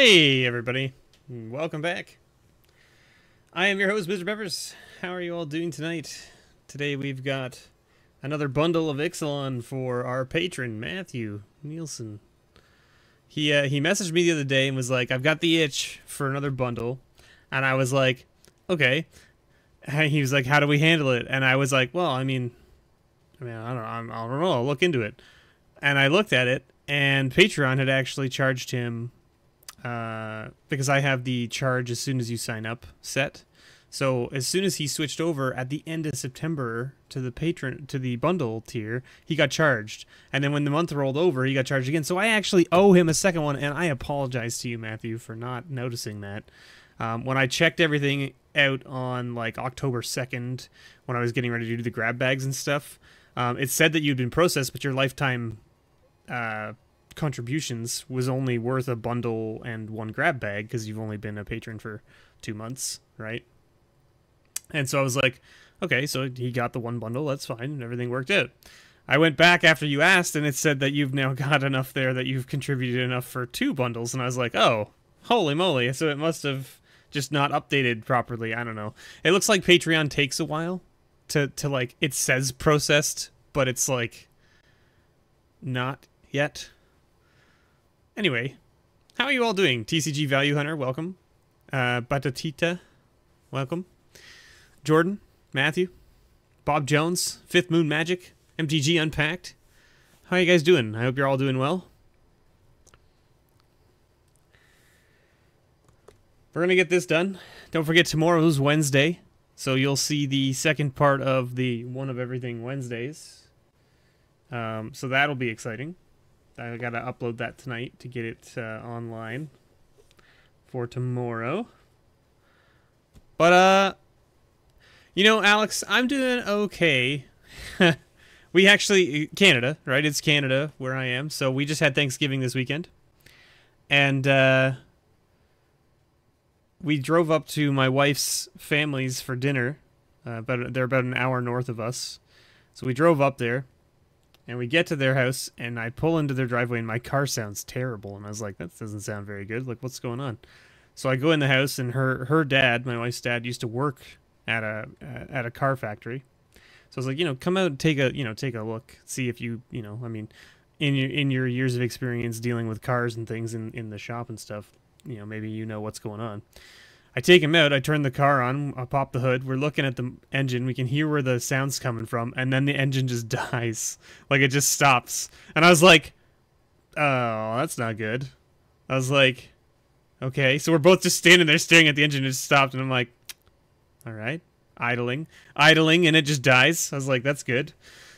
Hey everybody, welcome back. I am your host, MrBevers. How are you all doing tonight? Today we've got another bundle of Ixalan for our patron, Matthew Nielsen. He messaged me the other day and was like, I've got the itch for another bundle. And I was like, okay. And he was like, how do we handle it? And I was like, well, I don't know, I'll look into it. And I looked at it, and Patreon had actually charged him, because I have the charge as soon as you sign up set. So as soon as he switched over at the end of September to the bundle tier, he got charged. And then when the month rolled over, he got charged again. So I actually owe him a second one, and I apologize to you, Matthew, for not noticing that. When I checked everything out on like October 2nd, when I was getting ready to do the grab bags and stuff, it said that you'd been processed, but your lifetime contributions was only worth a bundle and one grab bag because you've only been a patron for 2 months, right? And so I was like, okay, so he got the one bundle, that's fine, and everything worked out. I went back after you asked, and it said that you've now got enough there that you've contributed enough for 2 bundles, and I was like, oh, holy moly, so it must have just not updated properly. I don't know. It looks like Patreon takes a while to like, it says processed, but it's like not yet. Anyway, how are you all doing? TCG Value Hunter, welcome. Batatita, welcome. Jordan, Matthew, Bob Jones, Fifth Moon Magic, MTG Unpacked. How are you guys doing? I hope you're all doing well. We're going to get this done. Don't forget, tomorrow's Wednesday, so you'll see the second part of the One of Everything Wednesdays. So that'll be exciting. I gotta upload that tonight to get it online for tomorrow. But, you know, Alex, I'm doing okay. We actually, Canada, right? It's Canada where I am. So we just had Thanksgiving this weekend. And we drove up to my wife's family's for dinner. But they're about an hour north of us. So we drove up there. And we get to their house, and I pull into their driveway, and my car sounds terrible. And I was like, that doesn't sound very good. Like, what's going on? So I go in the house, and her dad, my wife's dad, used to work at a car factory. So I was like, you know, come out and take a look, see if you know, I mean, in your years of experience dealing with cars and things in the shop and stuff, you know, maybe you know what's going on. I take him out, I turn the car on, I pop the hood, we're looking at the engine, we can hear where the sound's coming from, and then the engine just dies. Like, it just stops. And I was like, oh, that's not good. I was like, okay. So we're both just standing there staring at the engine, and it just stopped, and I'm like, alright. Idling, and it just dies. I was like, that's good.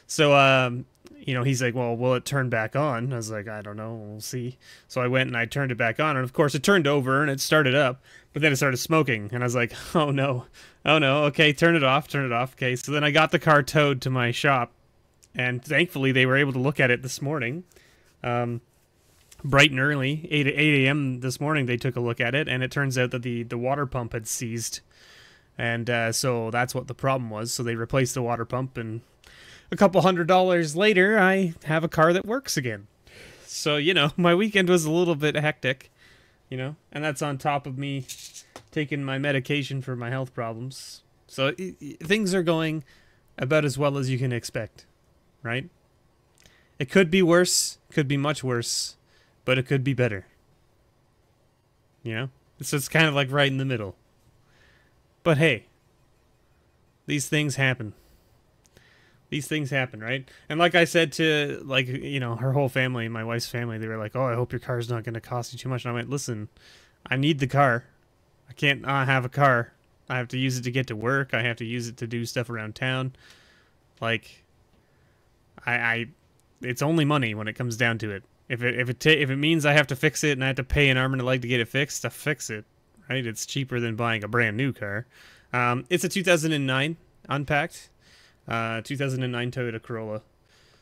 So, you know, he's like, well, will it turn back on? I was like, I don't know, we'll see. So I went and I turned it back on, and of course it turned over and it started up, but then it started smoking, and I was like, oh no, okay, turn it off, okay. So then I got the car towed to my shop, and thankfully they were able to look at it this morning. Bright and early, 8 a.m. this morning, they took a look at it, and it turns out that the water pump had seized, and so that's what the problem was. So they replaced the water pump, and a couple $100 later, I have a car that works again. So, you know, my weekend was a little bit hectic, you know, and that's on top of me taking my medication for my health problems. So things are going about as well as you can expect, right? It could be worse, could be much worse, but it could be better. You know? So it's kind of like right in the middle. But hey, these things happen. These things happen, right? And like I said to, like, you know, her whole family, my wife's family, they were like, oh, I hope your car's not going to cost you too much. And I went, listen, I need the car. I can't not have a car. I have to use it to get to work. I have to use it to do stuff around town. Like, it's only money when it comes down to it. If it means I have to fix it and I have to pay an arm and a leg to get it fixed, to fix it, right? It's cheaper than buying a brand new car. It's a 2009 Unpacked. 2009 Toyota Corolla.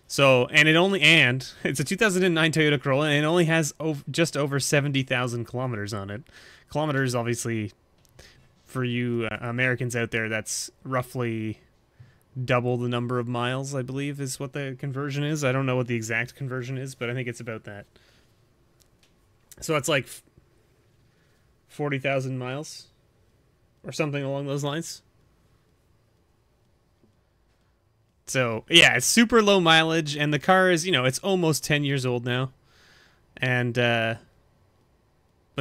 So, it's a 2009 Toyota Corolla, and it only has just over 70,000 kilometers on it. Kilometers, obviously, for you Americans out there, that's roughly double the number of miles, I believe, is what the conversion is. I don't know what the exact conversion is, but I think it's about that. So it's like 40,000 miles or something along those lines. So, yeah, it's super low mileage, and the car is, you know, it's almost 10 years old now. And, but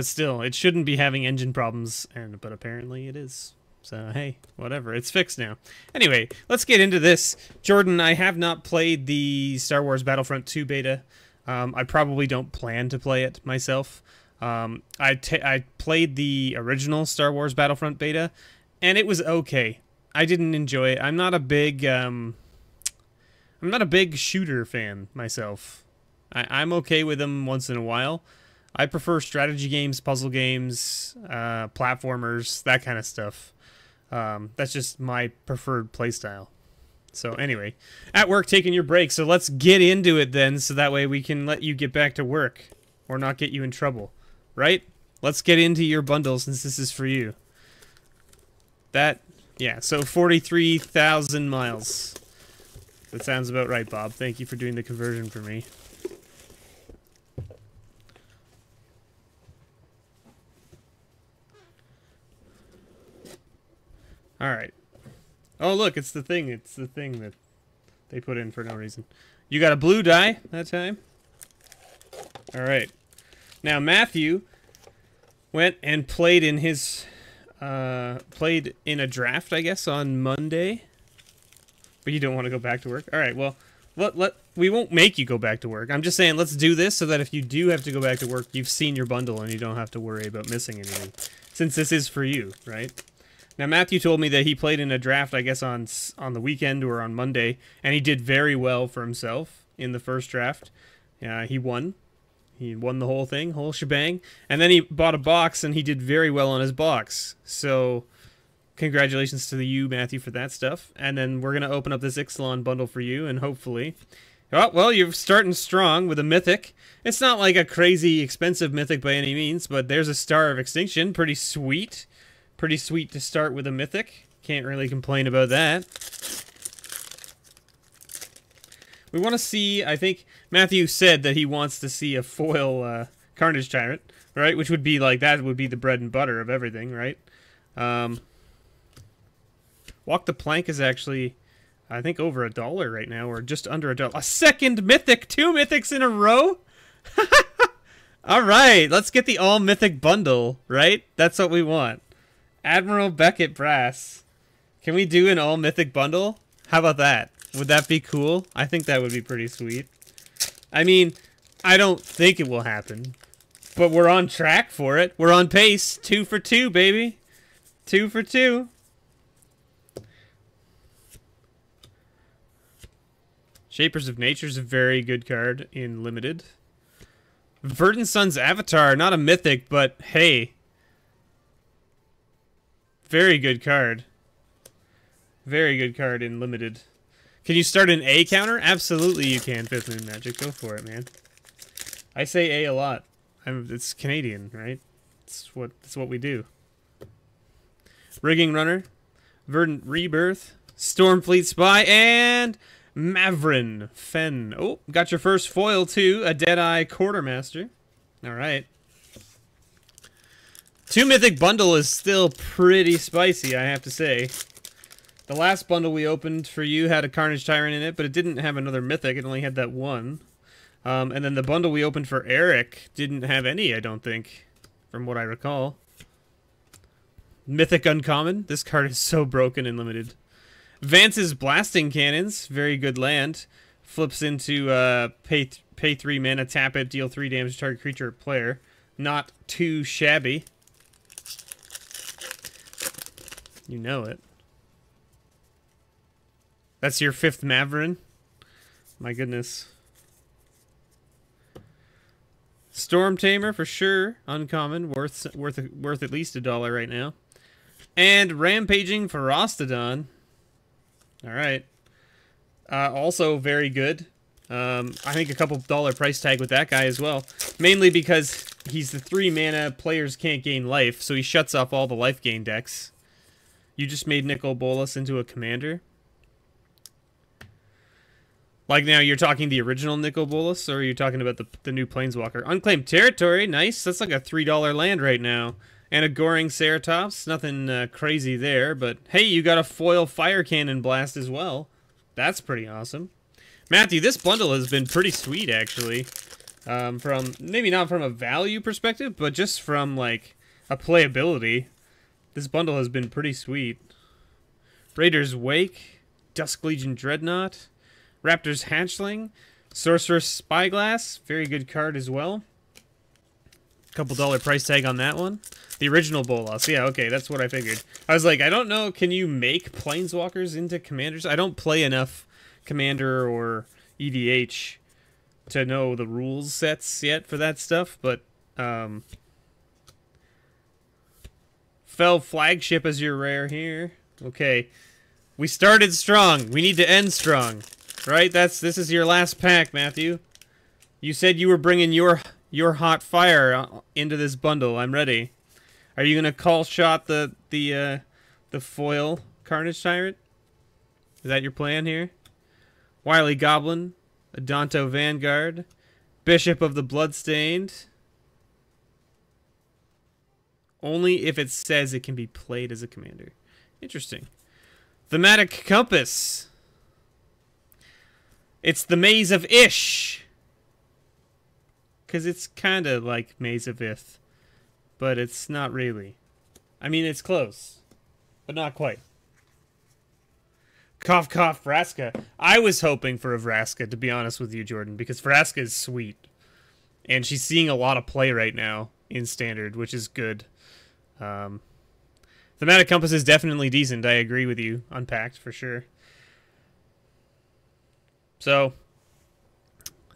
still, it shouldn't be having engine problems, but apparently it is. So, hey, whatever, it's fixed now. Anyway, let's get into this. Jordan, I have not played the Star Wars Battlefront 2 beta. I probably don't plan to play it myself. I played the original Star Wars Battlefront beta, and it was okay. I didn't enjoy it. I'm not a big shooter fan myself. I'm okay with them once in a while. I prefer strategy games, puzzle games, platformers, that kind of stuff. That's just my preferred playstyle. So anyway, at work taking your break, so let's get into it then, so that way we can let you get back to work or not get you in trouble, right? Let's get into your bundle since this is for you. Yeah, so 43,000 miles. That sounds about right, Bob. Thank you for doing the conversion for me. Alright. Oh, look, it's the thing. It's the thing that they put in for no reason. You got a blue die that time? Alright. Now, Matthew went and played in his... played in a draft, I guess, on Monday. But you don't want to go back to work? Alright, well, we won't make you go back to work. I'm just saying, let's do this so that if you do have to go back to work, you've seen your bundle and you don't have to worry about missing anything. Since this is for you, right? Now, Matthew told me that he played in a draft, I guess, on the weekend or on Monday, and he did very well for himself in the first draft. He won. He won the whole thing, whole shebang. And then he bought a box, and he did very well on his box. So, congratulations to you, Matthew, for that stuff. And then we're going to open up this Ixalan bundle for you, and hopefully... Oh, well, you're starting strong with a Mythic. It's not like a crazy expensive Mythic by any means, but there's a Star of Extinction. Pretty sweet. Pretty sweet to start with a Mythic. Can't really complain about that. We want to see, I think Matthew said that he wants to see a foil Carnage Tyrant, right? Which would be like, that would be the bread and butter of everything, right? Walk the Plank is actually, I think, over $1 right now, or just under $1. A second Mythic! 2 Mythics in a row? Alright, let's get the all Mythic bundle, right? That's what we want. Admiral Beckett Brass. Can we do an all Mythic bundle? How about that? Would that be cool? I think that would be pretty sweet. I mean, I don't think it will happen, but we're on track for it. We're on pace. 2 for 2, baby. 2 for 2. Shapers of Nature is a very good card in Limited. Verdant Sun's Avatar, not a Mythic, but hey. Very good card. Very good card in Limited. Can you start an A counter? Absolutely you can, Fifth Moon Magic. Go for it, man. I say A a lot. It's Canadian, right? It's what we do. Rigging Runner. Verdant Rebirth. Stormfleet Spy. And Mavrin Fen. Oh, got your first foil, too. A Deadeye Quartermaster. Alright. 2 Mythic bundle is still pretty spicy, I have to say. The last bundle we opened for you had a Carnage Tyrant in it, but it didn't have another Mythic. It only had that one. And then the bundle we opened for Eric didn't have any, I don't think, from what I recall. Mythic Uncommon. This card is so broken and limited. Vance's Blasting Cannons. Very good land. Flips into pay 3 mana, tap it, deal 3 damage to target creature or player. Not too shabby. You know it. That's your 5th Mavrin? My goodness. Storm Tamer for sure. Uncommon. Worth at least $1 right now. And Rampaging Ferostodon. Alright. Also very good. I think a couple $1 price tag with that guy as well. Mainly because he's the 3 mana, players can't gain life, so he shuts off all the life gain decks. You just made Nicol Bolas into a commander? Like now, you're talking the original Nicol Bolas, or are you talking about the new Planeswalker? Unclaimed Territory, nice. That's like a $3 land right now. And a Goring Ceratops. Nothing crazy there, but hey, you got a foil Fire Cannon Blast as well. That's pretty awesome. Matthew, this bundle has been pretty sweet, actually. From, maybe not from a value perspective, but just from, like, a playability. This bundle has been pretty sweet. Raider's Wake, Dusk Legion Dreadnought, Raptor's Hatchling, Sorcerer's Spyglass, very good card as well. Couple dollar price tag on that one. The original Bolas, yeah, okay, that's what I figured. I was like, I don't know, can you make Planeswalkers into Commanders? I don't play enough Commander or EDH to know the rules sets yet for that stuff, but Fell Flagship as your rare here. Okay. We started strong. We need to end strong. Right? This is your last pack, Matthew. You said you were bringing your hot fire into this bundle. I'm ready. Are you gonna call shot the foil Carnage Tyrant? Is that your plan here? Wily Goblin, Adonto Vanguard, Bishop of the Bloodstained. Only if it says it can be played as a commander. Interesting. Thematic Compass. It's the Maze of Ish. Because it's kind of like Maze of Ith. But it's not really. I mean, it's close. But not quite. Cough, cough, Vraska. I was hoping for a Vraska, to be honest with you, Jordan. Because Vraska is sweet. And she's seeing a lot of play right now in Standard, which is good. Thematic Compass is definitely decent. I agree with you. Unpacked, for sure. So,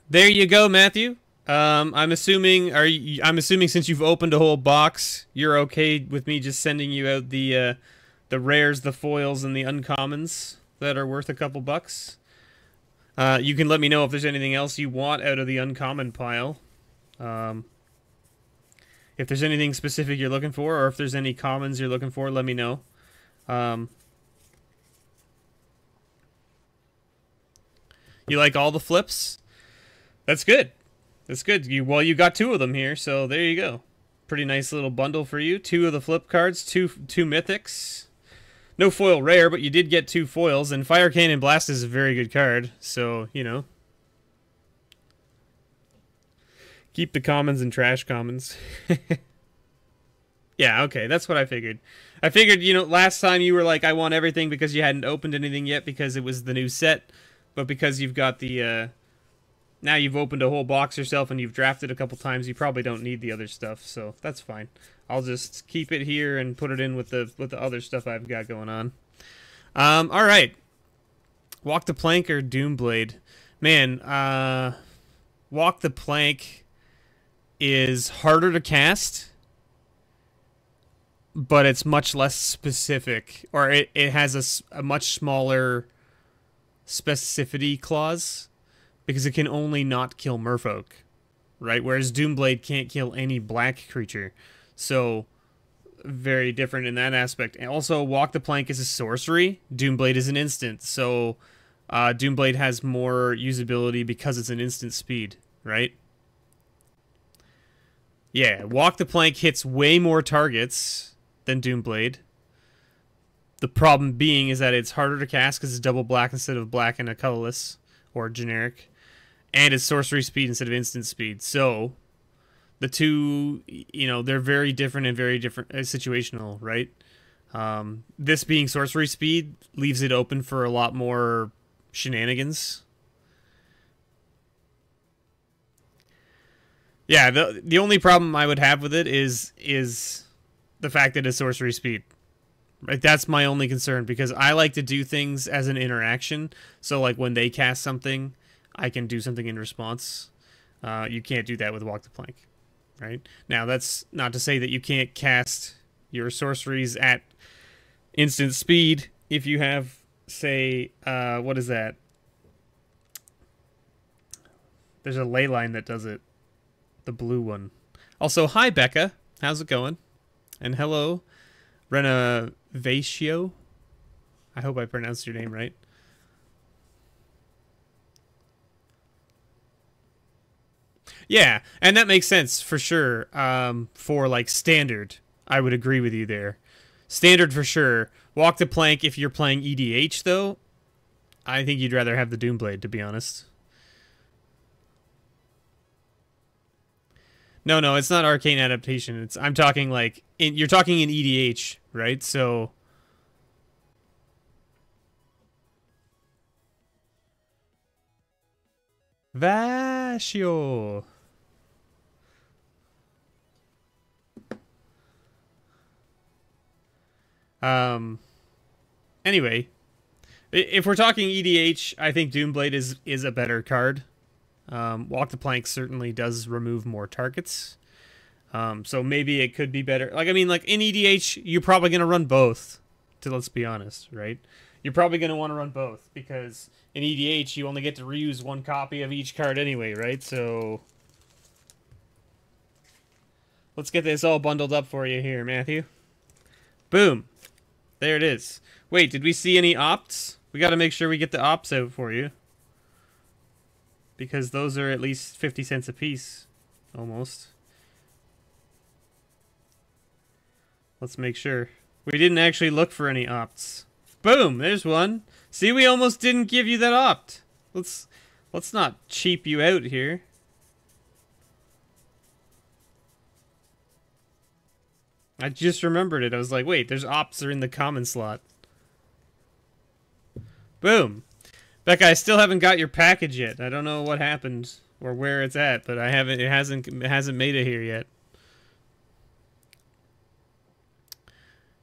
there you go, Matthew. I'm assuming since you've opened a whole box, you're okay with me just sending you out the rares, the foils, and the uncommons that are worth a couple bucks. You can let me know if there's anything else you want out of the uncommon pile. If there's anything specific you're looking for, or if there's any commons you're looking for, let me know. You like all the flips? That's good. That's good. Well, you got 2 of them here, so there you go. Pretty nice little bundle for you. 2 of the flip cards, two mythics. No foil rare, but you did get 2 foils, and Fire Cannon Blast is a very good card, so, you know. Keep the commons and trash commons. Yeah, okay, that's what I figured. I figured, you know, last time you were like, I want everything because you hadn't opened anything yet because it was the new set. But because you've got the, now you've opened a whole box yourself and you've drafted a couple times, you probably don't need the other stuff. So that's fine. I'll just keep it here and put it in with the other stuff I've got going on. All right. Walk the Plank or Doomblade? Man, Walk the Plank is harder to cast, but it's much less specific, or it has a much smaller specificity clause because it can only not kill merfolk, right? Whereas Doomblade can't kill any black creature, so very different in that aspect. And also, Walk the Plank is a sorcery. Doomblade is an instant, so Doomblade has more usability because it's an instant speed, right? Yeah, Walk the Plank hits way more targets than Doomblade. The problem being is that it's harder to cast because it's double black instead of black and a colorless or generic. And it's sorcery speed instead of instant speed. So, the two, you know, they're very different and very different, situational, right? This being sorcery speed leaves it open for a lot more shenanigans. Yeah, the only problem I would have with it is the fact that it's sorcery speed. Right, that's my only concern because I like to do things as an interaction. So like when they cast something, I can do something in response. You can't do that with Walk the Plank, right? Now that's not to say that you can't cast your sorceries at instant speed if you have, say, what is that? There's a ley line that does it. The blue one. Also, hi, Becca. How's it going? And hello, Renovatio. I hope I pronounced your name right. Yeah, and that makes sense for sure. For like standard, I would agree with you there. Standard for sure. Walk the plank if you're playing EDH, though. I think you'd rather have the Doomblade, to be honest. No, it's not arcane adaptation. I'm talking like you're talking in EDH, right? So Vasio. Anyway, if we're talking EDH, I think Doomblade is a better card. Walk the Plank certainly does remove more targets. So maybe it could be better. Like, I mean, like in EDH, you're probably going to run both, let's be honest, right? You're probably going to want to run both because in EDH, you only get to reuse one copy of each card anyway, right? So let's get this all bundled up for you here, Matthew. Boom. There it is. Wait, did we see any opts? We got to make sure we get the opts out for you. Because those are at least 50 cents a piece. Almost. Let's make sure. We didn't actually look for any opts. Boom! There's one. See, we almost didn't give you that opt. Let's not cheap you out here. I just remembered it. I was like, wait, there's opts are in the common slot. Boom. Becca, I still haven't got your package yet. I don't know what happened or where it's at, but it hasn't made it here yet.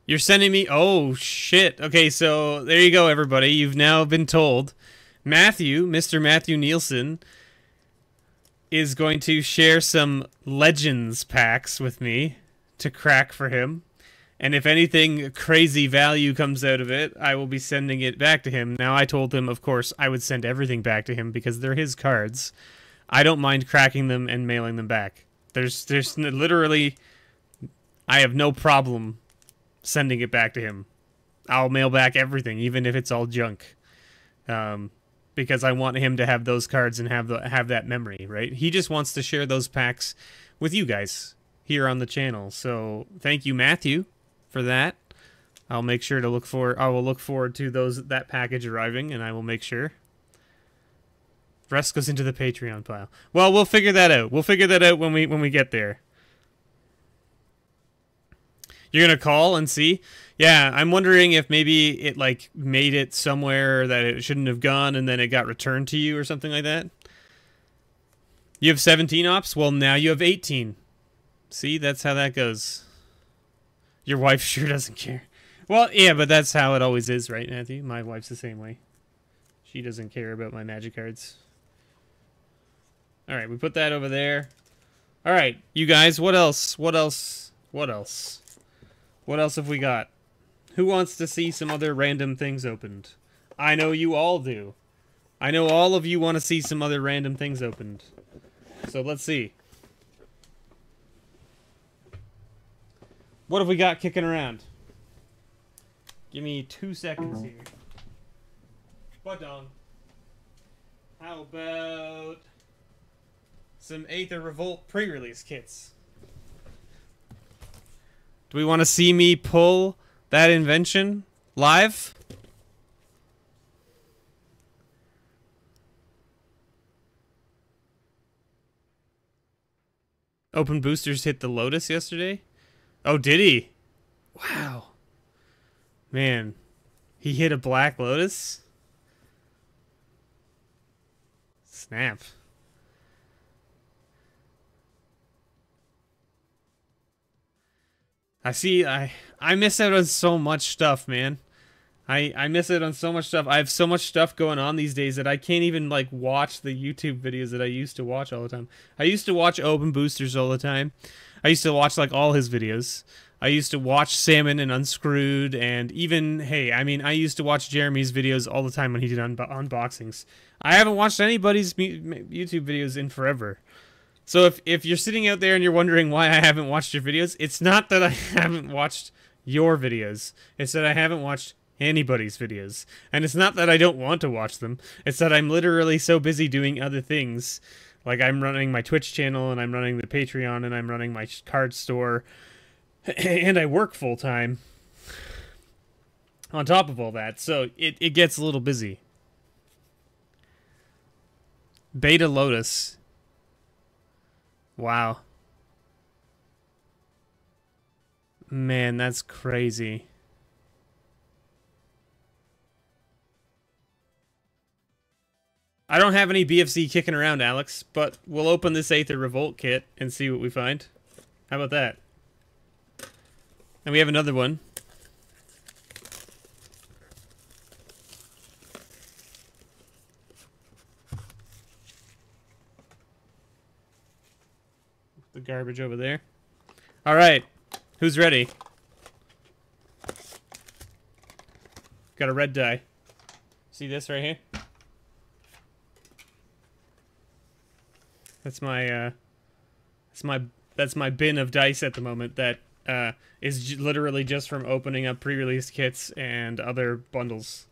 You're sending me... Oh, shit. Okay, so there you go, everybody. You've now been told. Matthew, Mr. Matthew Nielsen, is going to share some Legends packs with me to crack for him. And if anything crazy value comes out of it, I will be sending it back to him. Now, I told him, of course, I would send everything back to him because they're his cards. I don't mind cracking them and mailing them back. There's literally... I have no problem sending it back to him. I'll mail back everything, even if it's all junk. Because I want him to have those cards and have that memory, right? He just wants to share those packs with you guys here on the channel. So, thank you, Matthew, for that. I'll make sure to look forward to that package arriving, and I will make sure. The rest goes into the Patreon pile. Well, we'll figure that out. We'll figure that out when we get there. You're gonna call and see? Yeah, I'm wondering if maybe it like made it somewhere that it shouldn't have gone, and then it got returned to you or something like that. You have 17 ops? Well, now you have 18. See, that's how that goes. Your wife sure doesn't care. Well, yeah, but that's how it always is, right, Matthew? My wife's the same way. She doesn't care about my magic cards. Alright, we put that over there. Alright, you guys, what else? What else? What else? What else have we got? Who wants to see some other random things opened? I know you all do. I know all of you want to see some other random things opened. So let's see. What have we got kicking around? Give me 2 seconds here. Badong. How about some Aether Revolt pre-release kits? Do we want to see me pull that invention live? Open boosters hit the Lotus yesterday? Oh, did he? Wow. Man, he hit a Black Lotus? Snap. I miss out on so much stuff, man. I miss out on so much stuff. I have so much stuff going on these days that I can't even like watch the YouTube videos that I used to watch all the time. I used to watch Open Boosters all the time. I used to watch like all his videos. I used to watch Salmon and Unscrewed, and even, hey, I mean, I used to watch Jeremy's videos all the time when he did unboxings. I haven't watched anybody's YouTube videos in forever. So if you're sitting out there and you're wondering why I haven't watched your videos, it's not that I haven't watched your videos. It's that I haven't watched anybody's videos. And it's not that I don't want to watch them. It's that I'm literally so busy doing other things. Like I'm running my Twitch channel, and I'm running the Patreon, and I'm running my card store. And I work full time on top of all that, so it gets a little busy. Beta Lotus. Wow. Man, that's crazy. I don't have any BFC kicking around, Alex, but we'll open this Aether Revolt kit and see what we find. How about that? And we have another one. The garbage over there. All right, who's ready? Got a red die. See this right here? That's my bin of dice at the moment. That is literally just from opening up pre-release kits and other bundles.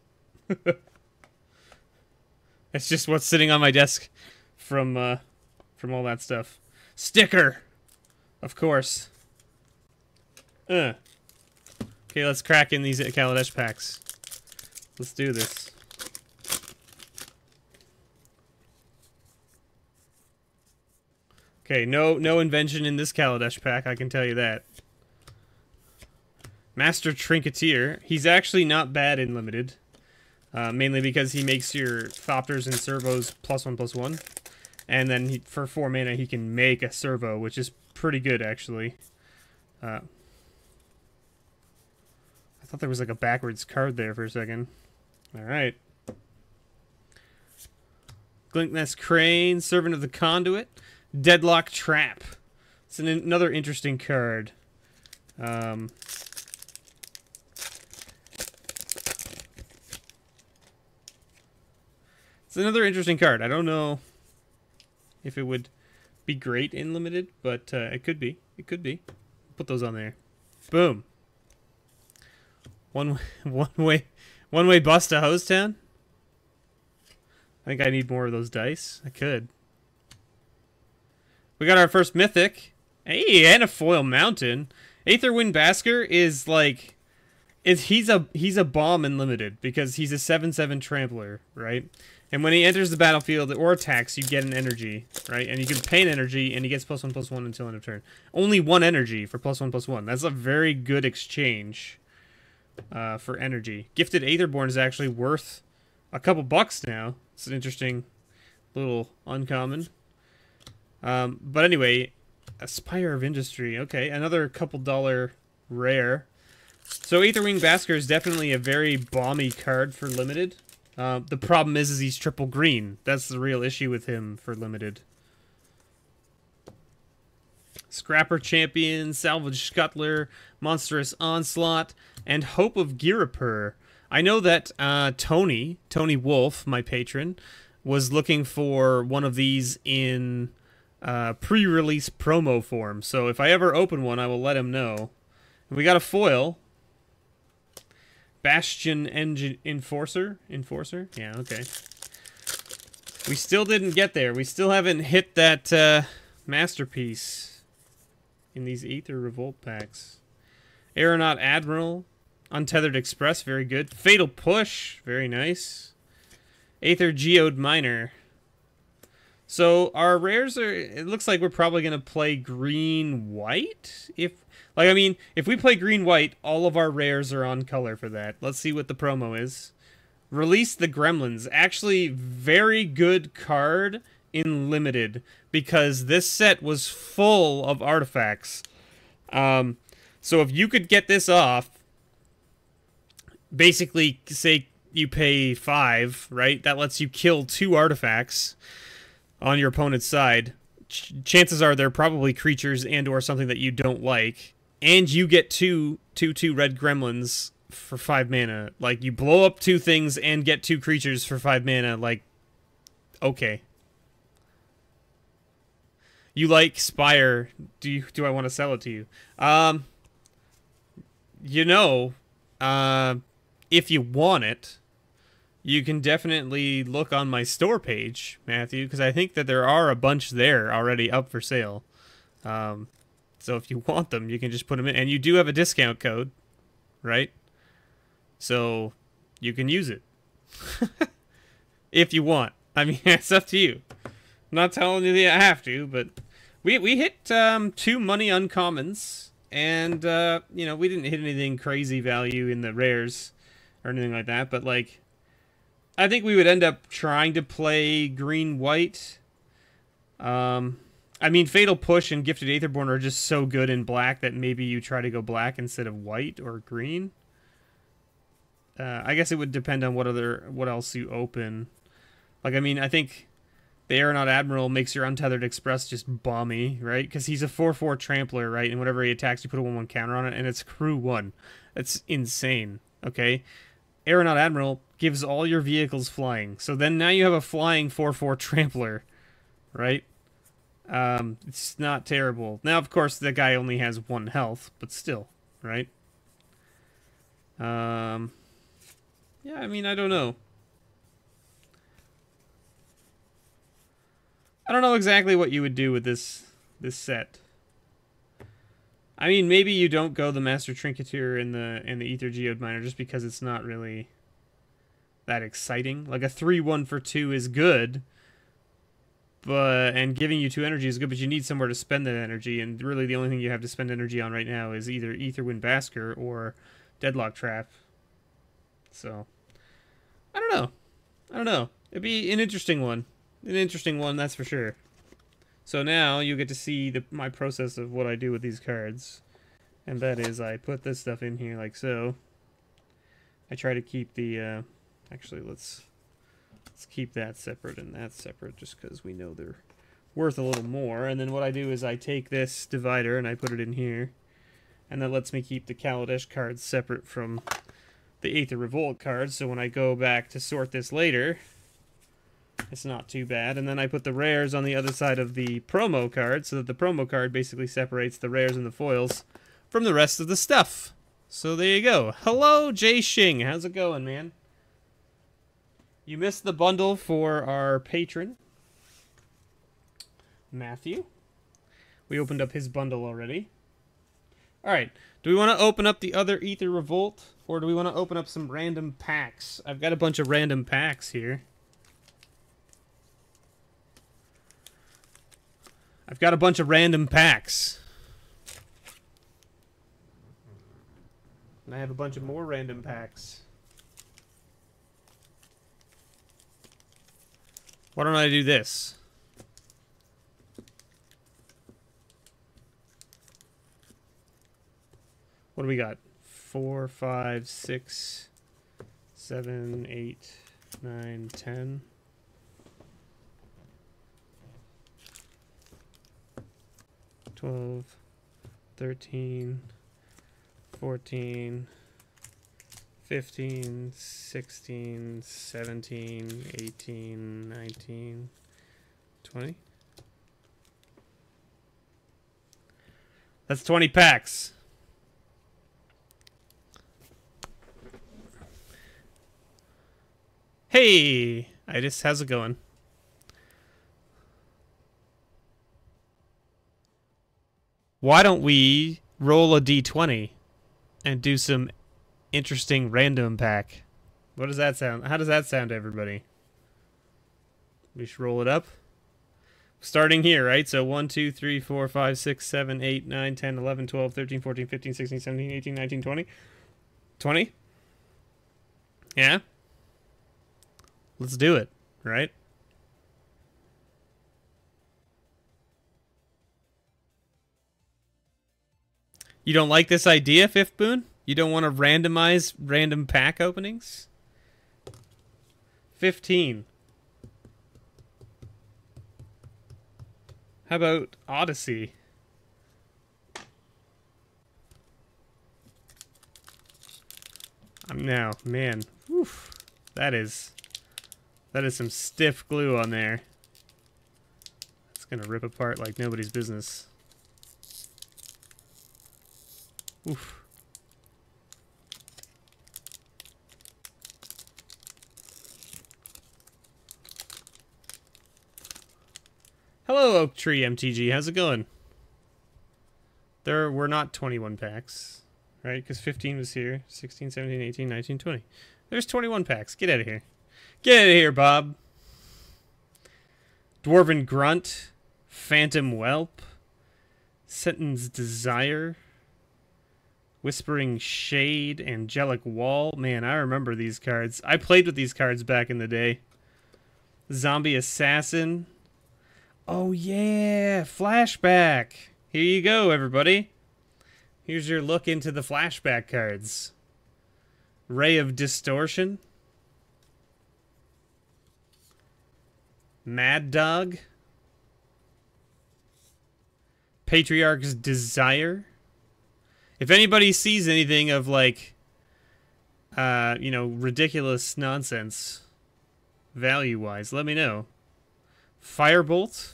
It's just what's sitting on my desk from all that stuff. Sticker, of course. Okay, let's crack in these Kaladesh packs. Let's do this. Okay, no invention in this Kaladesh pack, I can tell you that. Master Trinketeer. He's actually not bad in Limited. Mainly because he makes your Thopters and Servos +1/+1. And then for 4 mana, he can make a Servo, which is pretty good, actually. I thought there was like a backwards card there for a second. Alright. Glinkness Crane, Servant of the Conduit. Deadlock Trap. It's another interesting card. It's another interesting card. I don't know if it would be great in Limited, but it could be. It could be. Put those on there. Boom. One way bust to Hose Town. I think I need more of those dice. I could. We got our first mythic. Hey, and a foil mountain. Aetherwind Basker is like, he's a bomb in Limited because he's a 7/7 trampler, right? And when he enters the battlefield or attacks, you get an energy, right? And you can pay an energy, and he gets +1/+1 until end of turn. Only 1 energy for +1/+1. That's a very good exchange for energy. Gifted Aetherborn is actually worth a couple bucks now. It's an interesting little uncommon. But anyway, a Spire of Industry. Okay, another couple dollar rare. So Aetherwing Basker is definitely a very bomby card for Limited. The problem is he's triple green. That's the real issue with him for Limited. Scrapper Champion, Salvage Scuttler, Monstrous Onslaught, and Hope of Girapur. I know that Tony Wolf, my patron, was looking for one of these in pre-release promo form. So if I ever open one, I will let him know. We got a foil. Bastion Engine Enforcer? Yeah, okay. We still didn't get there. We still haven't hit that masterpiece in these Aether Revolt packs. Aeronaut Admiral. Untethered Express, very good. Fatal Push, very nice. Aether Geode Miner. So our rares are, it looks like we're probably going to play green-white. If we play green-white, all of our rares are on color for that. Let's see what the promo is. Release the Gremlins. Actually, very good card in Limited, because this set was full of artifacts. So if you could get this off, basically, say you pay 5, right? That lets you kill 2 artifacts on your opponent's side. Chances are they're probably creatures and or something that you don't like. And you get 2 red gremlins for 5 mana. Like, you blow up 2 things and get 2 creatures for 5 mana. Like, okay. You like Spire. Do I want to sell it to you? If you want it, you can definitely look on my store page, Matthew, because I think that there are a bunch there already up for sale. So if you want them, you can just put them in. And you do have a discount code, right? So you can use it. If you want. I mean, it's up to you. I'm not telling you that you have to, but we hit 2 money uncommons. And, you know, we didn't hit anything crazy value in the rares or anything like that. But, like, I think we would end up trying to play green-white. I mean, Fatal Push and Gifted Aetherborn are just so good in black that maybe you try to go black instead of white or green. I guess it would depend on what else you open. Like, I mean, I think the Aeronaut Admiral makes your Untethered Express just bomby, right? Because he's a 4/4 trampler, right? And whenever he attacks, you put a 1/1 counter on it, and it's crew 1. That's insane, okay? Aeronaut Admiral gives all your vehicles flying. So then now you have a flying 4/4 trampler, right? It's not terrible. Now, of course, the guy only has 1 health, but still, right? Yeah, I mean, I don't know. I don't know exactly what you would do with this set. I mean, maybe you don't go the Master Trinketeer in the Ether Geode Miner just because it's not really that exciting. Like a 3/1 for 2 is good, and giving you 2 energy is good, but you need somewhere to spend that energy, and really the only thing you have to spend energy on right now is either Aetherwind Basker or Deadlock Trap. So, I don't know. I don't know. It'd be an interesting one. An interesting one, that's for sure. So now you get to see my process of what I do with these cards. And that is I put this stuff in here like so. I try to keep the... actually, let's keep that separate and that separate just because we know they're worth a little more. And then what I do is I take this divider and I put it in here. And that lets me keep the Kaladesh cards separate from the Aether Revolt cards. So when I go back to sort this later, it's not too bad. And then I put the rares on the other side of the promo card so that the promo card basically separates the rares and the foils from the rest of the stuff. So there you go. Hello, Jay Shing. How's it going, man? You missed the bundle for our patron, Matthew. We opened up his bundle already. Alright, do we want to open up the other Aether Revolt, or do we want to open up some random packs? I've got a bunch of random packs here. I've got a bunch of random packs. And I have a bunch of more random packs. Why don't I do this? What do we got? 4, 5, 6, 7, 8, 9, 10. 12, 13, 14, 15, 16, 17, 18, 19, 20. That's 20 packs. Hey, how's it going? Why don't we roll a d20 and do some interesting random pack? What does that sound? How does that sound to everybody? We should roll it up. Starting here, right? So 1, 2, 3, 4, 5, 6, 7, 8, 9, 10, 11, 12, 13, 14, 15, 16, 17, 18, 19, 20. 20? Yeah? Let's do it, right? You don't like this idea, Fifth Boon? You don't want to randomize random pack openings? 15. How about Odyssey? Now, man, oof, that is some stiff glue on there. It's gonna rip apart like nobody's business. Oof. Hello, Oak Tree MTG. How's it going? There were not 21 packs, right? Because 15 was here. 16, 17, 18, 19, 20. There's 21 packs. Get out of here. Get out of here, Bob. Dwarven Grunt. Phantom Whelp. Sentin's Desire. Whispering Shade. Angelic Wall. Man, I remember these cards. I played with these cards back in the day. Zombie Assassin. Oh, yeah. Flashback. Here you go, everybody. Here's your look into the flashback cards. Ray of Distortion. Mad Dog. Patriarch's Desire. If anybody sees anything of, like, you know, ridiculous nonsense, value-wise, let me know. Firebolt.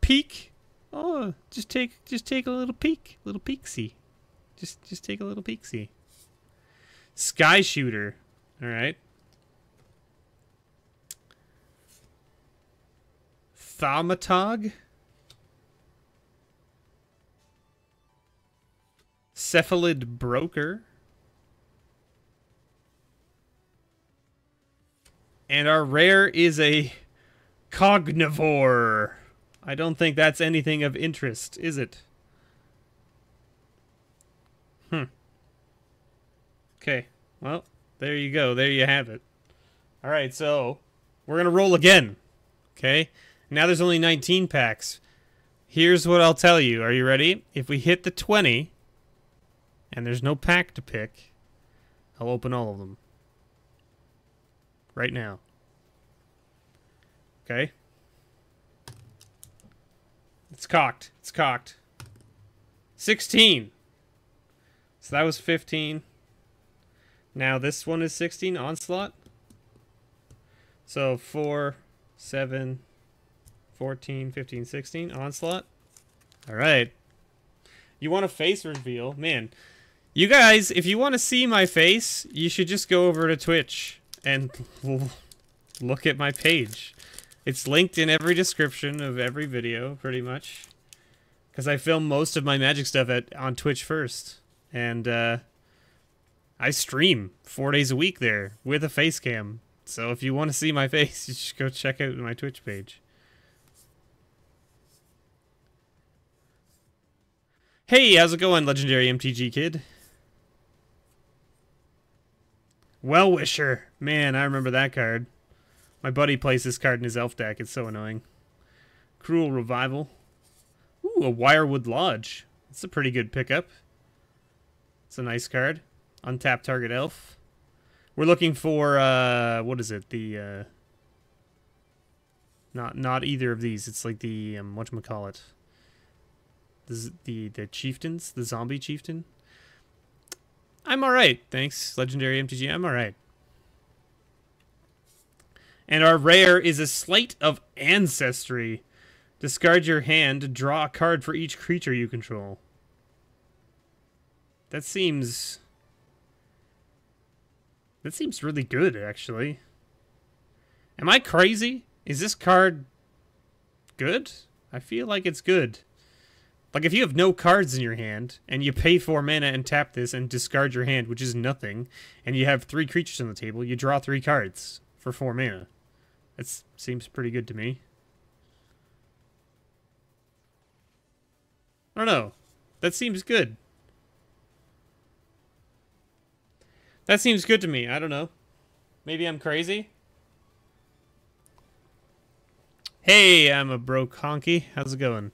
Peek. Oh, just take a little peek, little peek-see. Just take a little peek-see. Sky Shooter. All right. Thaumatog. Cephalid Broker. And our rare is a Cognivore. I don't think that's anything of interest, is it? Okay, well, there you go. There you have it. Alright, so we're going to roll again. Okay, now there's only 19 packs. Here's what I'll tell you. Are you ready? If we hit the 20, and there's no pack to pick, I'll open all of them. Right now. Okay? It's cocked. It's cocked. 16. So that was 15. Now this one is 16. Onslaught. So 4, 7, 14, 15, 16. Onslaught. Alright. You want a face reveal? Man. You guys, if you want to see my face, you should just go over to Twitch and look at my page. It's linked in every description of every video, pretty much. Because I film most of my Magic stuff on Twitch first. And I stream 4 days a week there with a face cam. So if you want to see my face, you should go check out my Twitch page. Hey, how's it going, Legendary MTG Kid? Well-Wisher. Man, I remember that card. My buddy plays this card in his elf deck. It's so annoying. Cruel Revival. Ooh, a Wirewood Lodge. That's a pretty good pickup. It's a nice card. Untapped target elf. We're looking for, what is it? The, not either of these. It's like the, whatchamacallit. The chieftains? The zombie chieftain? I'm alright. Thanks, Legendary MTG. I'm alright. And our rare is a Sleight of Ancestry. Discard your hand to draw a card for each creature you control. That seems really good, actually. Am I crazy? Is this card good? I feel like it's good. Like, if you have no cards in your hand, and you pay 4 mana and tap this and discard your hand, which is nothing, and you have 3 creatures on the table, you draw 3 cards for 4 mana. That seems pretty good to me. I don't know. That seems good. That seems good to me. I don't know. Maybe I'm crazy? Hey, I'm a broke honky. How's it going?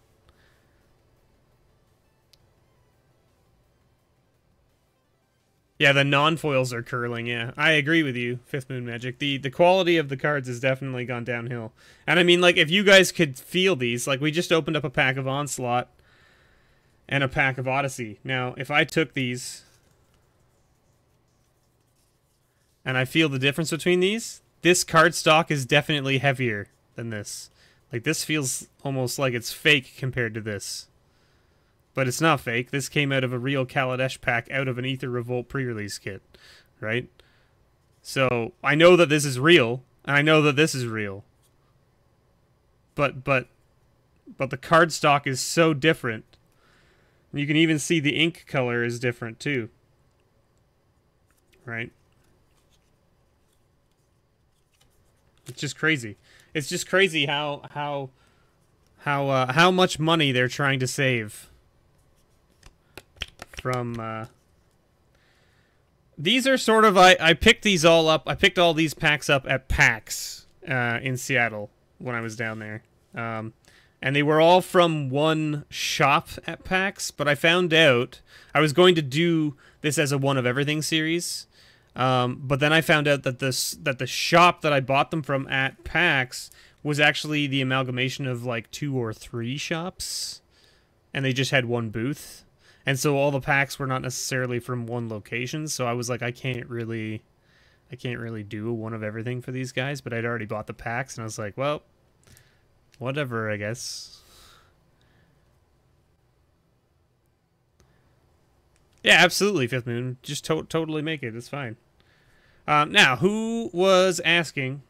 Yeah, the non-foils are curling, yeah. I agree with you, Fifth Moon Magic. The quality of the cards has definitely gone downhill. And I mean, like, if you guys could feel these, like, we just opened up a pack of Onslaught and a pack of Odyssey. Now, if I took these and I feel the difference between these, this card stock is definitely heavier than this. Like, this feels almost like it's fake compared to this. But it's not fake. This came out of a real Kaladesh pack out of an Aether Revolt pre-release kit, right? So, I know that this is real, and I know that this is real. But the card stock is so different You can even see the ink color is different too. Right? It's just crazy. It's just crazy how much money they're trying to save from these are sort of I picked these all up. I picked all these packs up at PAX in Seattle when I was down there. And they were all from one shop at PAX, but I found out I was going to do this as a one of everything series. But then I found out that the shop that I bought them from at PAX was actually the amalgamation of like 2 or 3 shops, and they just had one booth, and so all the packs were not necessarily from one location. So I was like, I can't really do a one of everything for these guys. But I'd already bought the packs, and I was like, well, whatever, I guess. Yeah, absolutely, Fifth Moon. Just totally make it. It's fine. Now, who was asking?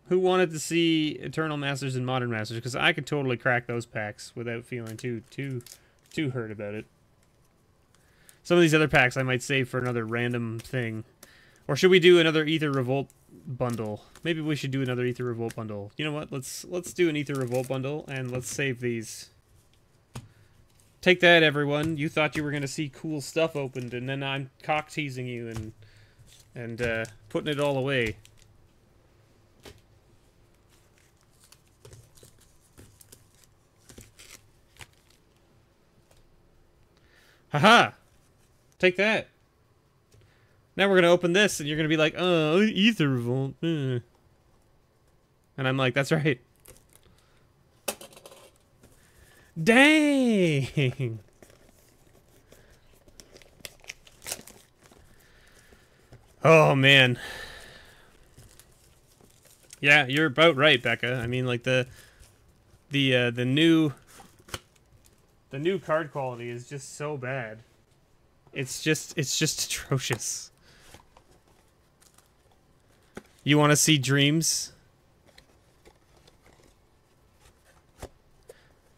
Who wanted to see Eternal Masters and Modern Masters? Because I could totally crack those packs without feeling too hurt about it. Some of these other packs I might save for another random thing. Or should we do another Aether Revolt bundle? Maybe we should do another Aether Revolt bundle. You know what? Let's do an Aether Revolt bundle, and let's save these. Take that, everyone. You thought you were going to see cool stuff opened, and then I'm cock-teasing you and putting it all away. Haha! Take that. Now we're going to open this, and you're going to be like, oh, Aether Revolt. And I'm like, that's right. Dang! Oh, man. Yeah, you're about right, Becca. I mean, like, the new card quality is just so bad. It's just atrocious. You want to see dreams?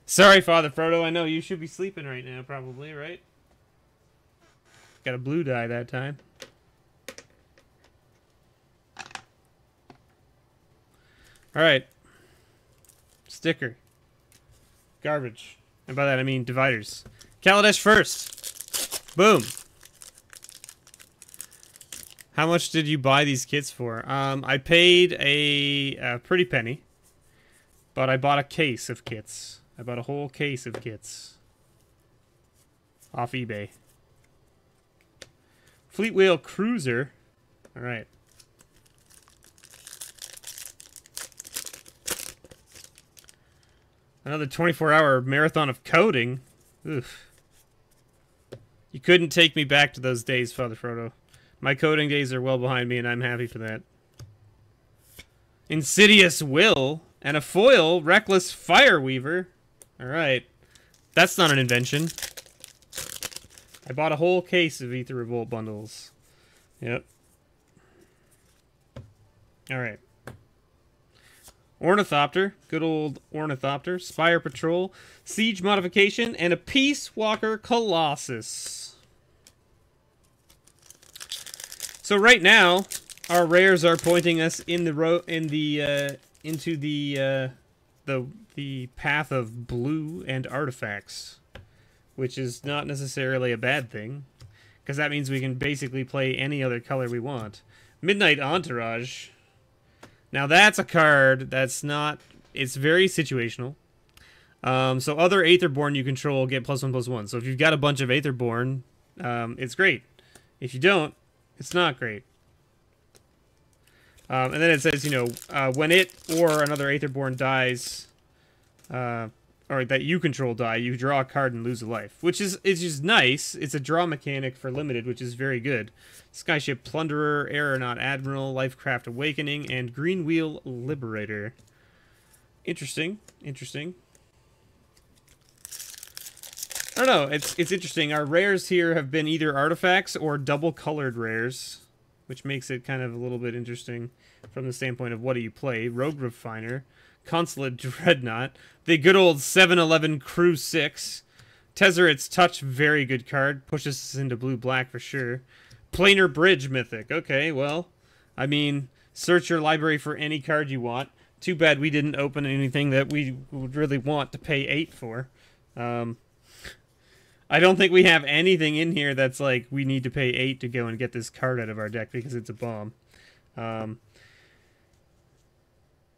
Sorry, Father Frodo. I know you should be sleeping right now, probably, right? Got a blue dye that time. Alright. Sticker. Garbage. And by that I mean dividers. Kaladesh first. Boom. How much did you buy these kits for? I paid a pretty penny. But I bought a case of kits. I bought a whole case of kits. Off eBay. Fleetwheel Cruiser. Alright. Another 24-hour marathon of coding. Oof. You couldn't take me back to those days, Father Frodo. My coding days are well behind me, and I'm happy for that. Insidious Will and a foil Reckless Fireweaver. Alright. That's not an invention. I bought a whole case of Aether Revolt bundles. Yep. Alright. Ornithopter, good old Ornithopter, Spire Patrol, Siege Modification, and a Peace Walker Colossus. So right now, our rares are pointing us in the into the path of blue and artifacts, which is not necessarily a bad thing, because that means we can basically play any other color we want. Midnight Entourage. Now that's a card that's not... It's very situational. So other Aetherborn you control get +1/+1. So if you've got a bunch of Aetherborn, it's great. If you don't, it's not great. And then it says, you know, when it or another Aetherborn dies, or that you control die, you draw a card and lose a life. Which is just nice. It's a draw mechanic for limited, which is very good. Skyship Plunderer, Aeronaut Admiral, Lifecraft Awakening, and Greenwheel Liberator. Interesting. Interesting. I don't know. It's interesting. Our rares here have been either artifacts or double-colored rares, which makes it kind of a little bit interesting from the standpoint of what do you play. Rogue Refiner, Consulate Dreadnought, the good old 7-Eleven Crew 6, Tezzeret's Touch, very good card. Pushes us into blue-black for sure. Planar Bridge Mythic. Okay, well, I mean, search your library for any card you want. Too bad we didn't open anything that we would really want to pay 8 for. I don't think we have anything in here that's like, we need to pay 8 to go and get this card out of our deck because it's a bomb.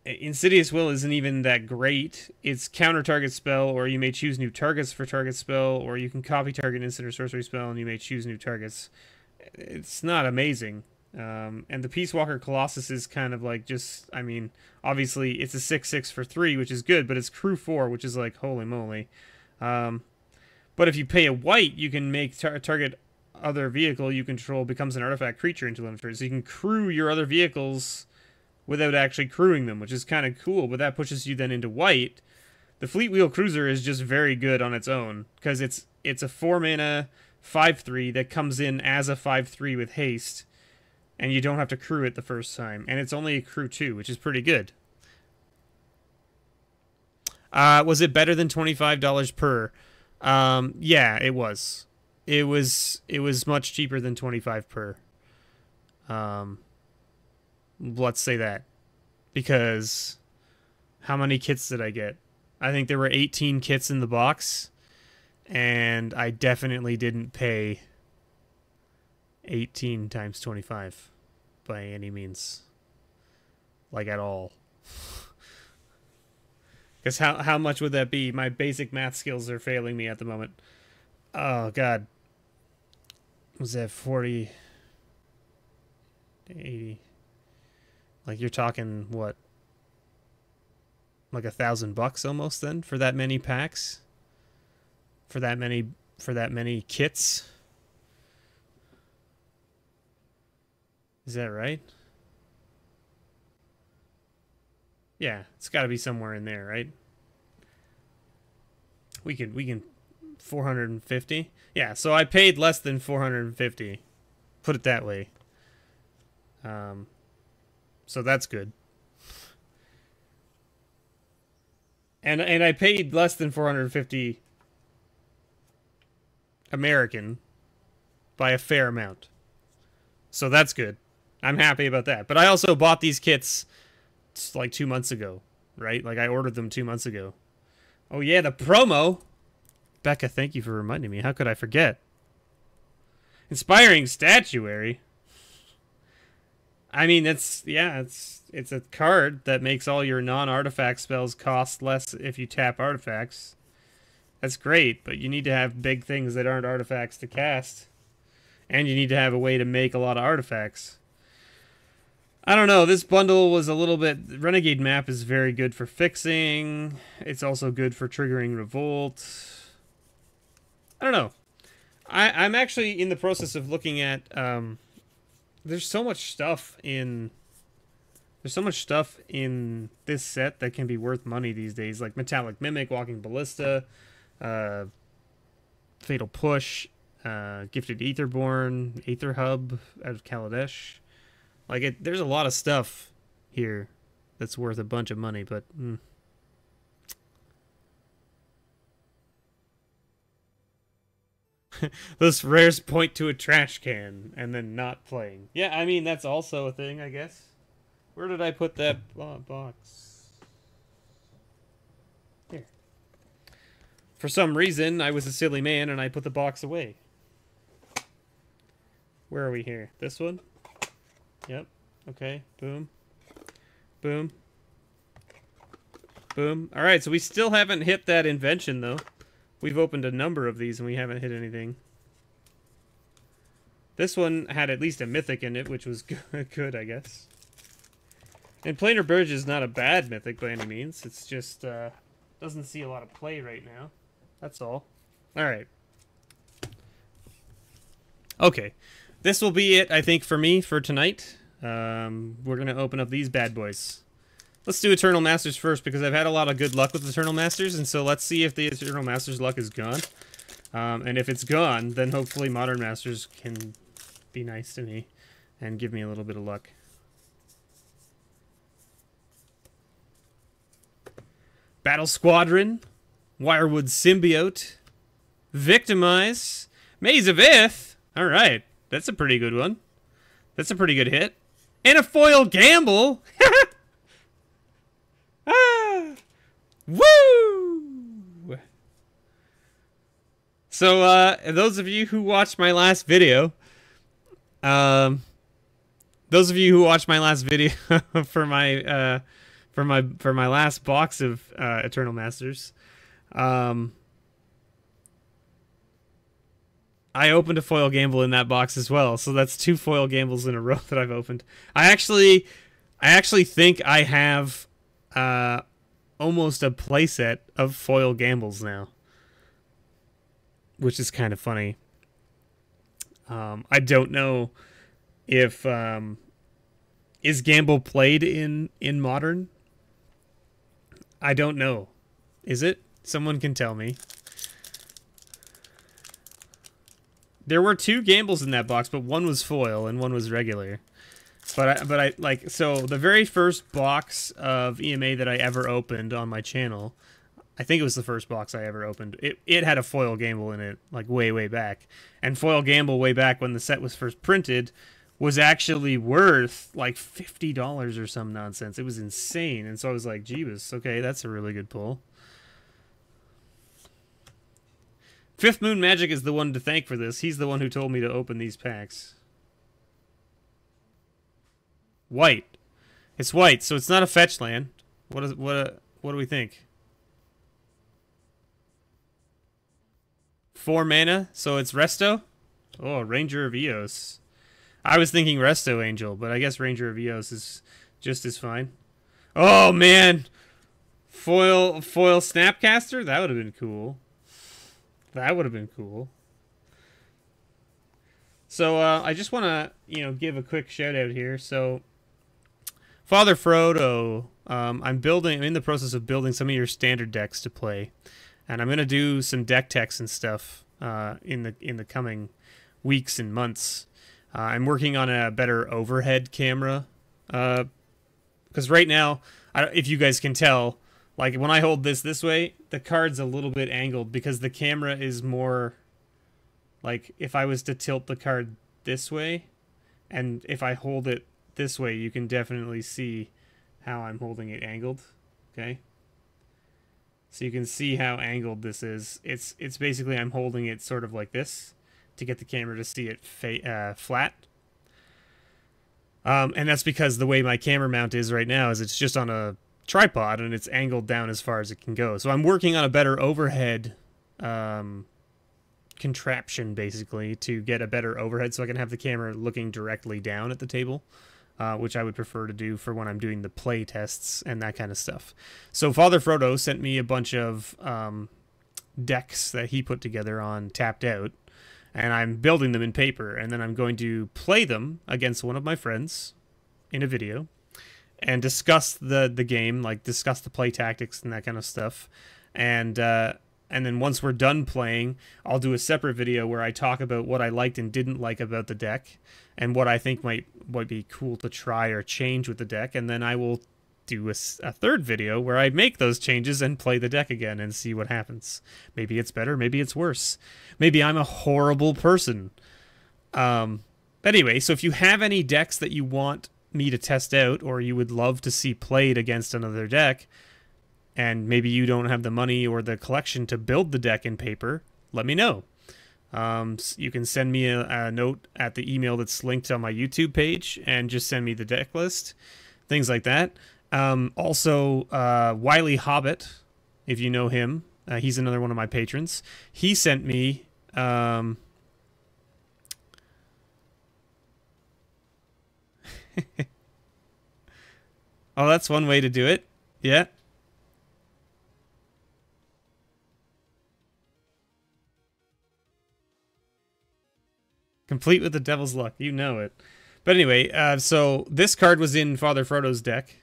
Insidious Will isn't even that great. It's counter target spell, or you may choose new targets for target spell, or you can copy target instant or sorcery spell, and you may choose new targets. It's not amazing. And the Peace Walker Colossus is kind of like just, I mean, obviously it's a 6/6 for 3, which is good, but it's crew 4, which is like, holy moly. But if you pay a white, you can make target other vehicle you control becomes an artifact creature until end of turn. So you can crew your other vehicles without actually crewing them, which is kind of cool, but that pushes you then into white. The Fleet Wheel Cruiser is just very good on its own, because it's a 4-mana 5/3 that comes in as a 5/3 with haste, and you don't have to crew it the first time, and it's only a crew 2, which is pretty good. Was it better than $25 per? Yeah, it was. It was much cheaper than 25 per. Let's say that, because how many kits did I get? I think there were 18 kits in the box, and I definitely didn't pay 18 times 25 by any means, like at all. Because how much would that be? My basic math skills are failing me at the moment. Oh god, was that 40, 80? Like, you're talking, what, like $1,000 almost then for that many packs? For that many kits? Is that right? Yeah, it's got to be somewhere in there, right? We can 450. Yeah, so I paid less than 450. Put it that way. So that's good. And I paid less than 450 American by a fair amount. So that's good. I'm happy about that. But I also bought these kits like 2 months ago, right? Like, I ordered them 2 months ago. Oh yeah, the promo. Becca, thank you for reminding me. How could I forget? Inspiring Statuary. I mean, it's a card that makes all your non-artifact spells cost less if you tap artifacts. That's great, but you need to have big things that aren't artifacts to cast. And you need to have a way to make a lot of artifacts. I don't know, this bundle was a little bit... Renegade Map is very good for fixing. It's also good for triggering Revolt. I don't know. I'm actually in the process of looking at... there's so much stuff in this set that can be worth money these days, like Metallic Mimic, Walking Ballista, Fatal Push, Gifted Aetherborn, Aether Hub out of Kaladesh. Like, there's a lot of stuff here that's worth a bunch of money, but those rares point to a trash can and then not playing. Yeah, I mean, that's also a thing, I guess. Where did I put that box? Here. For some reason, I was a silly man and I put the box away. Where are we here? This one? Yep. Okay. Boom. Boom. Boom. Alright, so we still haven't hit that invention, though. We've opened a number of these and we haven't hit anything. This one had at least a mythic in it, which was good, I guess. And Planar Bridge is not a bad mythic by any means. It's just, doesn't see a lot of play right now. That's all. Alright. Okay. This will be it, I think, for me for tonight. We're going to open up these bad boys. Let's do Eternal Masters first, because I've had a lot of good luck with Eternal Masters, and so let's see if the Eternal Masters luck is gone. And if it's gone, then hopefully Modern Masters can be nice to me and give me a little bit of luck. Battle Squadron, Wirewood Symbiote, Victimize. Maze of Ith. All right. That's a pretty good one. That's a pretty good hit. And a foil gamble. Ah. Woo! So, those of you who watched my last video, for my last box of Eternal Masters, I opened a foil gamble in that box as well. So that's 2 foil gambles in a row that I've opened. I actually think I have almost a playset of foil gambles now, which is kind of funny. I don't know if is gamble played in Modern? I don't know. Is it? Someone can tell me. There were 2 gambles in that box, but one was foil and one was regular. But I like, so the very first box of EMA that I ever opened on my channel, I think it was the first box I ever opened. It had a foil gamble in it, like way back. And foil gamble way back when the set was first printed was actually worth like $50 or some nonsense. It was insane. And so I was like, Jeebus, okay, that's a really good pull. Fifth Moon Magic is the one to thank for this. He's the one who told me to open these packs. White. It's white, so it's not a fetch land. What do we think? 4 mana, so it's Resto? Oh, Ranger of Eos. I was thinking Resto Angel, but I guess Ranger of Eos is just as fine. Oh man! Foil Snapcaster? That would have been cool. That would have been cool. So I just want to, give a quick shout out here. So Father Frodo, I'm in the process of building some of your standard decks to play, and I'm going to do some deck techs and stuff in the coming weeks and months. I'm working on a better overhead camera because right now, if you guys can tell, like when I hold this way, the card's a little bit angled because the camera is more like if I was to tilt the card this way, and if I hold it this way, you can definitely see how I'm holding it angled. Okay, so you can see how angled this is. It's basically I'm holding it sort of like this to get the camera to see it flat. And that's because the way my camera mount is right now is it's just on a tripod and it's angled down as far as it can go. So I'm working on a better overhead contraption basically to get a better overhead so I can have the camera looking directly down at the table, which I would prefer to do for when I'm doing the play tests and that kind of stuff. So Father Frodo sent me a bunch of decks that he put together on Tapped Out, and I'm building them in paper, and then I'm going to play them against one of my friends in a video and discuss the game, like discuss the play tactics and that kind of stuff. And then once we're done playing, I'll do a separate video where I talk about what I liked and didn't like about the deck and what I think might be cool to try or change with the deck. And then I will do a third video where I make those changes and play the deck again and see what happens. Maybe it's better, maybe it's worse. Maybe I'm a horrible person. Anyway, so if you have any decks that you want me to test out or you would love to see played against another deck, and maybe you don't have the money or the collection to build the deck in paper, let me know. You can send me a note at the email that's linked on my YouTube page and just send me the deck list, things like that. Also, Wily Hobbit, if you know him, he's another one of my patrons. He sent me oh, that's one way to do it. Yeah. Complete with the Devil's Luck. You know it. But anyway, so this card was in Father Frodo's deck.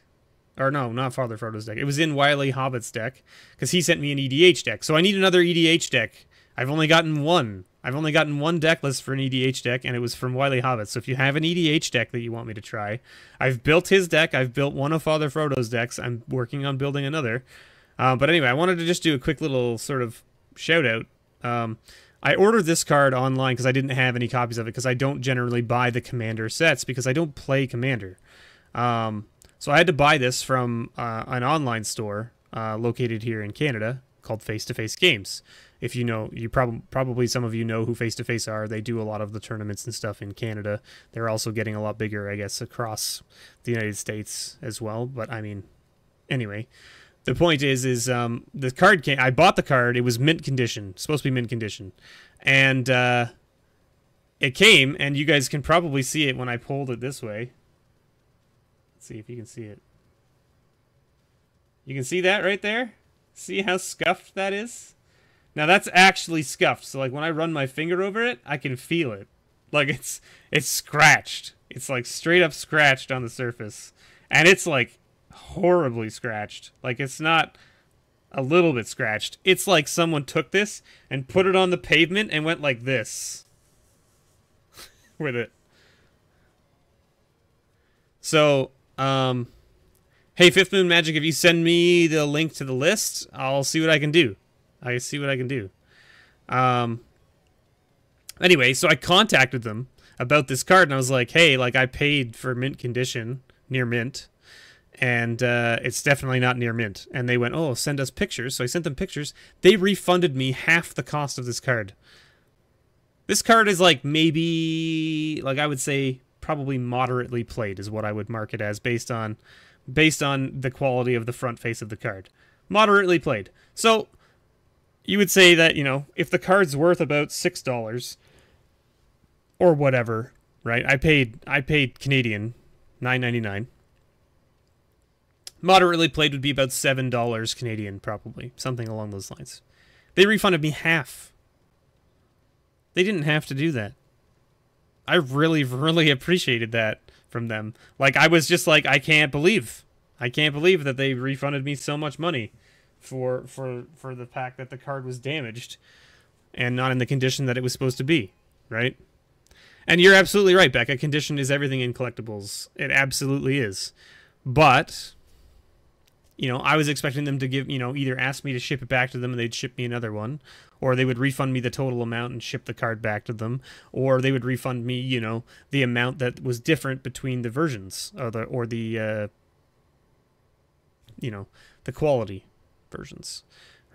Or no, not Father Frodo's deck. It was in Wily Hobbit's deck because he sent me an EDH deck. So I need another EDH deck. I've only gotten one. I've only gotten one deck list for an EDH deck, and it was from Wily Hobbit. So if you have an EDH deck that you want me to try, I've built his deck. I've built one of Father Frodo's decks. I'm working on building another. But anyway, I wanted to just do a quick little sort of shout out I ordered this card online because I didn't have any copies of it because I don't generally buy the Commander sets because I don't play Commander. So I had to buy this from an online store located here in Canada called Face to Face Games. If you know, you probably some of you know who Face to Face are. They do a lot of the tournaments and stuff in Canada. They're also getting a lot bigger, I guess, across the United States as well. But I mean, anyway, the point is the card came. I bought the card. It was mint condition, supposed to be mint condition, and it came. And you guys can probably see it when I pulled it this way. Let's see if you can see it. You can see that right there. See how scuffed that is? Now that's actually scuffed. So like when I run my finger over it, I can feel it. Like it's scratched. It's like straight up scratched on the surface. And it's like horribly scratched. Like it's not a little bit scratched. It's like someone took this and put it on the pavement and went like this with it. So, hey, Fifth Moon Magic, if you send me the link to the list, I'll see what I can do. Anyway, so I contacted them about this card, and I was like, hey, like, I paid for mint condition, near mint, and it's definitely not near mint. And they went, oh, send us pictures. So I sent them pictures. They refunded me half the cost of this card. This card is, like, maybe, like, I would say probably moderately played is what I would mark it as based on the quality of the front face of the card. Moderately played. So you would say that, you know, if the card's worth about $6 or whatever, right? I paid Canadian $9.99. Moderately played would be about $7 Canadian, probably. Something along those lines. They refunded me half. They didn't have to do that. I really, really appreciated that from them. Like, I was just like, I can't believe that they refunded me so much money for the fact that the card was damaged and not in the condition that it was supposed to be, right? And you're absolutely right, Becca. Condition is everything in collectibles. It absolutely is. But, you know, I was expecting them to give, you know, either ask me to ship it back to them and they'd ship me another one, or they would refund me the total amount and ship the card back to them, or they would refund me, you know, the amount that was different between the versions, or the you know, the quality versions,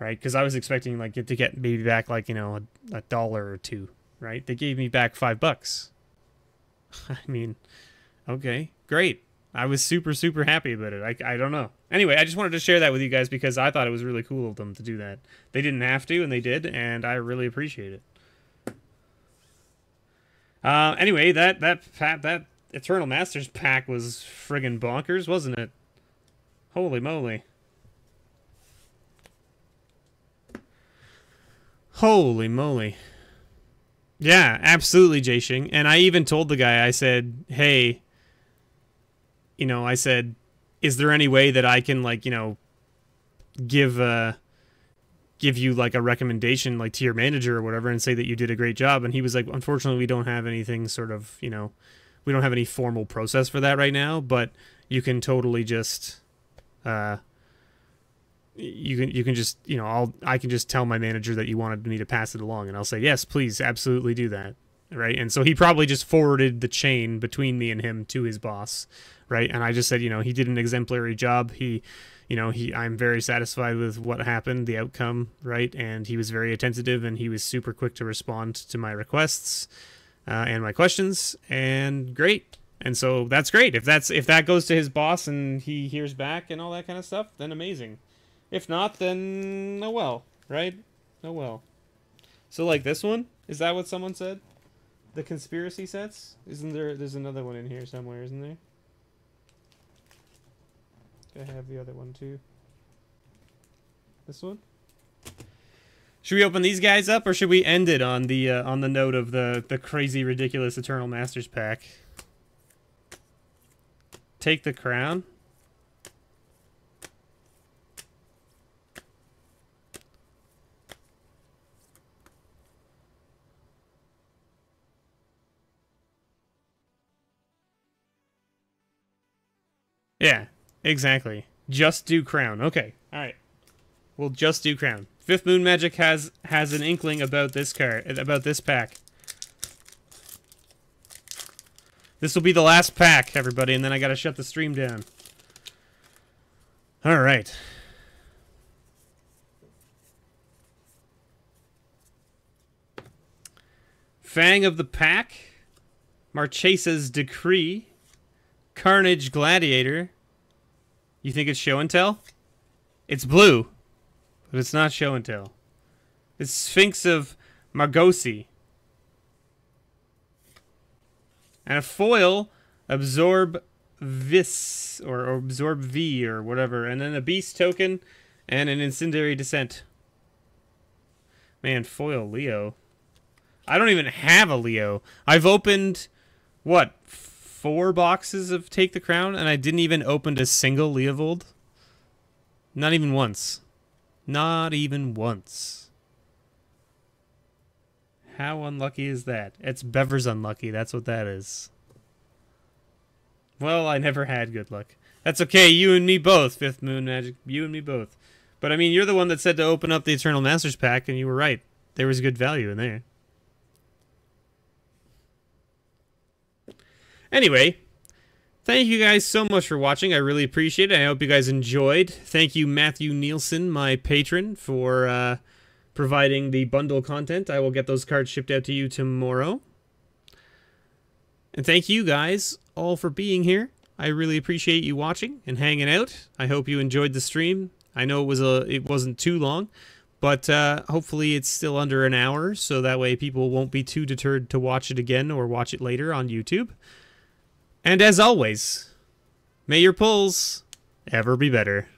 right? Because I was expecting like to get maybe back like, you know, a dollar or two, right? They gave me back $5. I mean, okay, great. I was super, super happy about it. I don't know. Anyway, I just wanted to share that with you guys because I thought it was really cool of them to do that. They didn't have to, and they did, and I really appreciate it. Anyway, that Eternal Masters pack was friggin' bonkers, wasn't it? Holy moly. Holy moly. Yeah, absolutely, Jay-Shing. And I even told the guy, I said, hey, you know, I said, is there any way that I can, like, you know, give you, like, a recommendation, like, to your manager or whatever and say that you did a great job? And he was like, unfortunately, we don't have anything sort of, you know, we don't have any formal process for that right now, but you can totally just... you can just, you know, I can just tell my manager that you wanted me to pass it along, and I'll say, yes, please, absolutely do that, right? And so he probably just forwarded the chain between me and him to his boss, right? And I just said, you know, he did an exemplary job. I'm very satisfied with what happened, the outcome, right? And he was very attentive, and he was super quick to respond to my requests and my questions, and great. And so that's great. If that goes to his boss and he hears back and all that kind of stuff, then amazing. If not, then oh well, right? Oh well. So like this one, is that what someone said? The conspiracy sets? There's another one in here somewhere, isn't there? I have the other one too. This one? Should we open these guys up, or should we end it on the note of the crazy ridiculous Eternal Masters pack? Take the crown. Yeah, exactly. Just do crown. Okay, all right. We'll just do crown. Fifth Moon Magic has an inkling about this card, about this pack. This will be the last pack, everybody, and then I gotta shut the stream down. All right. Fang of the Pack, Marchesa's Decree, Carnage Gladiator. You think it's show and tell? It's blue, but it's not show and tell. It's Sphinx of Margosi. And a foil, Absorb Vis, or Absorb V, or whatever. And then a Beast token, and an Incendiary Descent. Man, foil Leo. I don't even have a Leo. I've opened, what, 4 boxes of Take the Crown, and I didn't even open a single Leovold? Not even once. Not even once. How unlucky is that? It's Bevers unlucky, that's what that is. Well, I never had good luck. That's okay, you and me both, Fifth Moon Magic. You and me both. But I mean, you're the one that said to open up the Eternal Masters pack, and you were right. There was good value in there. Anyway, thank you guys so much for watching. I really appreciate it. I hope you guys enjoyed. Thank you, Matthew Nielsen, my patron, for providing the bundle content. I will get those cards shipped out to you tomorrow. And thank you guys all for being here. I really appreciate you watching and hanging out. I hope you enjoyed the stream. I know it wasn't too long, but hopefully it's still under an hour, so that way people won't be too deterred to watch it again or watch it later on YouTube. And as always, may your pulls ever be better.